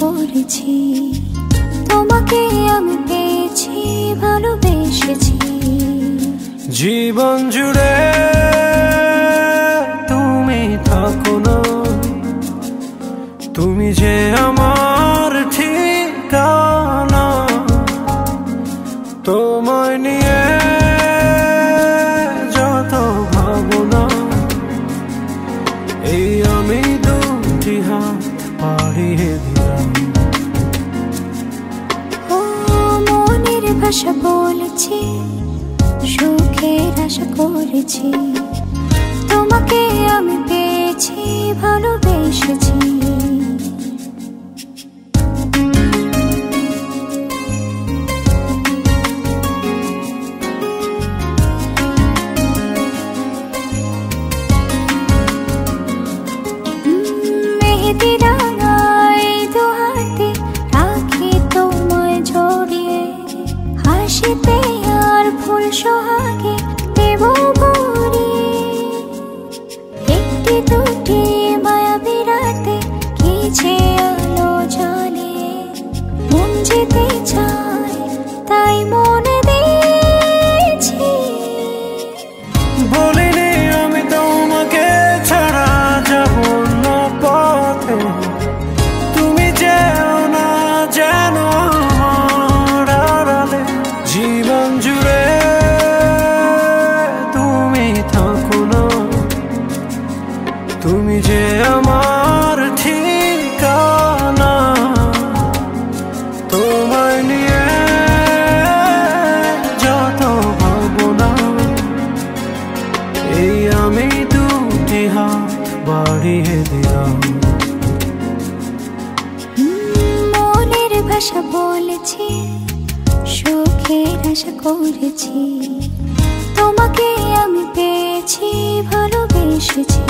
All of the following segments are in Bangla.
করেছি, তোমাকে আমি পেয়েছি, ভালোবেসেছি। জীবন জুড়ে তুমি থাকো না, তুমি যে আমার ঠিকানা। তোমায় নিয়ে যত ভাবনা, এই আমি দুটি হাত বাড়িয়ে দিলাম। ও মনের ভাষা বলেছি, সুখের আশা করেছি, তোমাকে আমি পেয়েছি, ভালোবেসেছি। মেহেদি রাঙাই দু হাতে রাখি তোমায় জড়িয়ে, হাসিতে আর ফুল সোহাগে দেব ভরিয়ে। একটি দুটি মায়াবী রাতে কিছু আলো জ্বালিয়ে, মন যেতে চায় তাই মনে দিয়েছি। বলিনি আমি তোমাকে ছাড়া যাব না পথে, তুমি যেও না যেন আমার আড়ালে। জীবন জুড়ে তুমি থাকো না, তুমি যে আমার ঠিকানা। তোমায় নিয়ে যত ভাবনা, এই আমি দুটি হাত বাড়িয়ে দিলাম। মনের ভাষা বলেছি, সুখের আশা করেছি, তোমাকে আমি পেয়েছি, ভালোবেসেছি।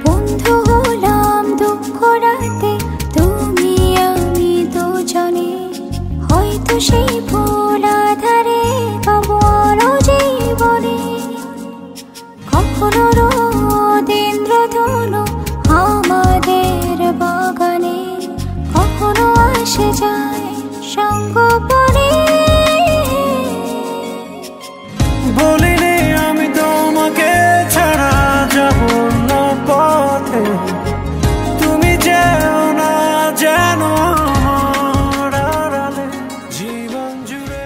বন্ধু হলাম দুঃখ রাতে, তুমি আমি দুজনে, হয়তো সেই ভুল আধারে পাবো আরো জীবনে। কখনো রোদ ইন্দ্রধনু আমাদের বাগানে, কখনো আসে যায় সঙ্গোপনে। বলিনি আমি তোমাকে ছাড়া যাব না পথে, তুমি যেও না যেন আমার আড়ালে। জীবন জুড়ে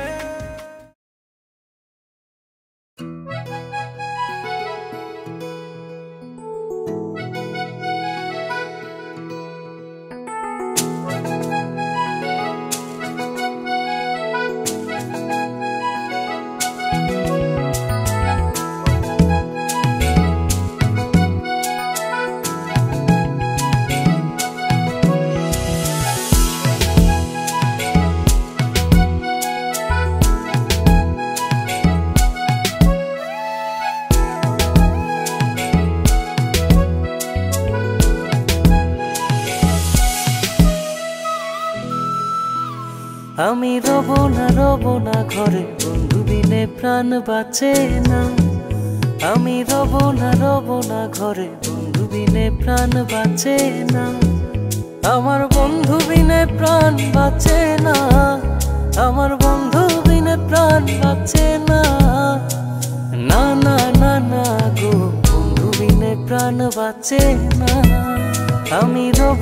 আমি রব না ঘরে, বন্ধু বিনে প্রাণ বাঁচে না। আমি রব না ঘরে, বন্ধু বিনে প্রাণ বাঁচে না। আমার বন্ধু বিনে প্রাণ বাঁচে না, আমার বন্ধু বিনে প্রাণ বাঁচে না। না না না না গো, বন্ধু বিনে প্রাণ বাঁচে না। আমি রব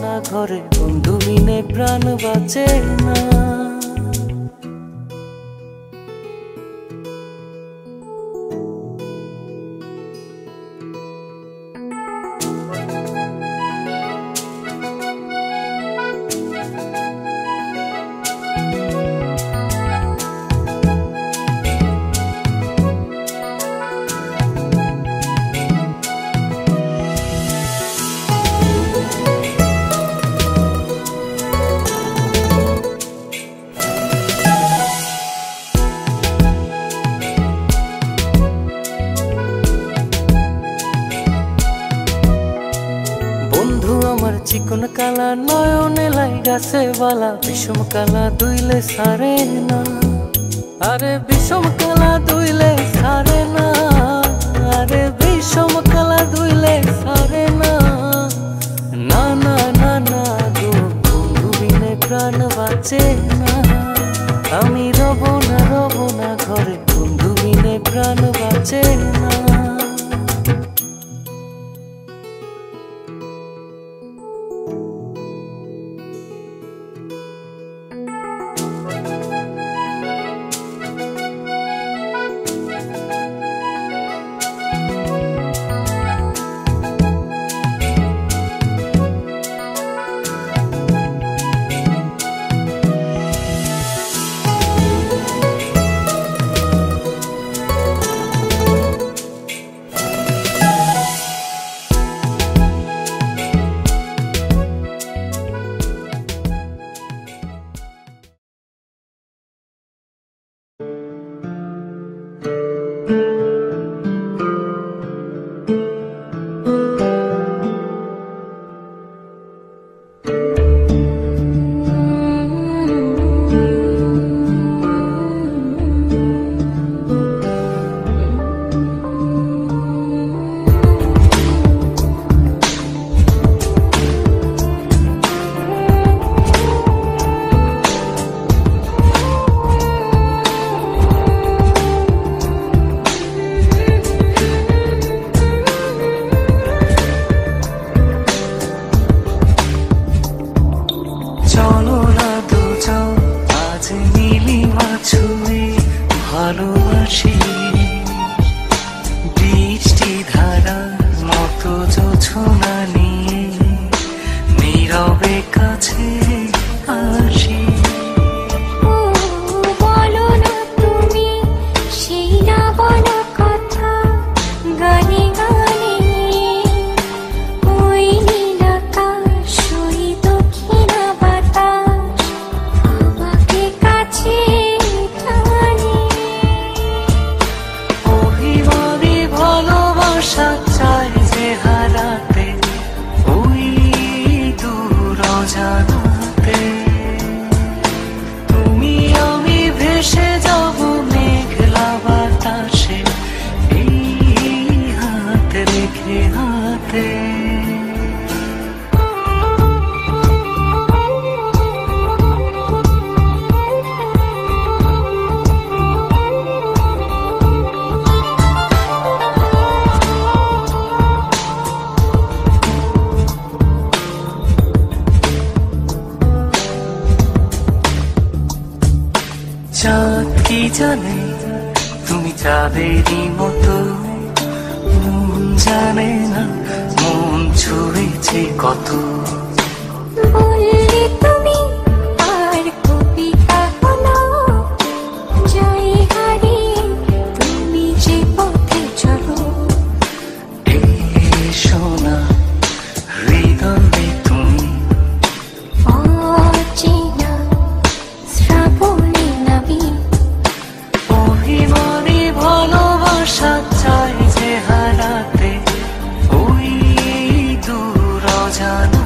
না ঘরে, বন্ধু বিনে প্রাণ বাঁচে না। নয়ন কালা নয়নে লাই গাছে বালা বিষম কালা দুইলে সারে না আরে বিষম কালা দুইলে সারে না আরে বিষম কালা দুইলে সারে না না না না না গো বন্ধু বিনে প্রাণ বাঁচে না আমি রব না ঘরে বন্ধু বিনে প্রাণ বাঁচে না ভালোবাসি বৃষ্টি ধারার মতো জোছনা নিয়ে নীরবে কাছে আসি বলো না তুমি সেই না বলা কথা গানে গানে ওই নীল আকাশ ওই দক্ষিণা বাতাস আমাকে কাছে চাই যে হারাতে ওই দূর জানাতে তুমি আমি ভেসে যাব মেঘলা বাতাসে এই হাত রেখে হাতে চাঁদ কি জানে তুমি চাঁদেরই মতো মন জানে না মন ছুঁয়েছে কত বললে তুমি আর কবিতা হলো যাই হারিয়ে তুমি যে পথে চলো সোনা হৃদয়ে তুমি অচেনা শ্রাবণী নবী অভিমানী ভালোবাসা চাই যে হারাতে ওই দূর জানা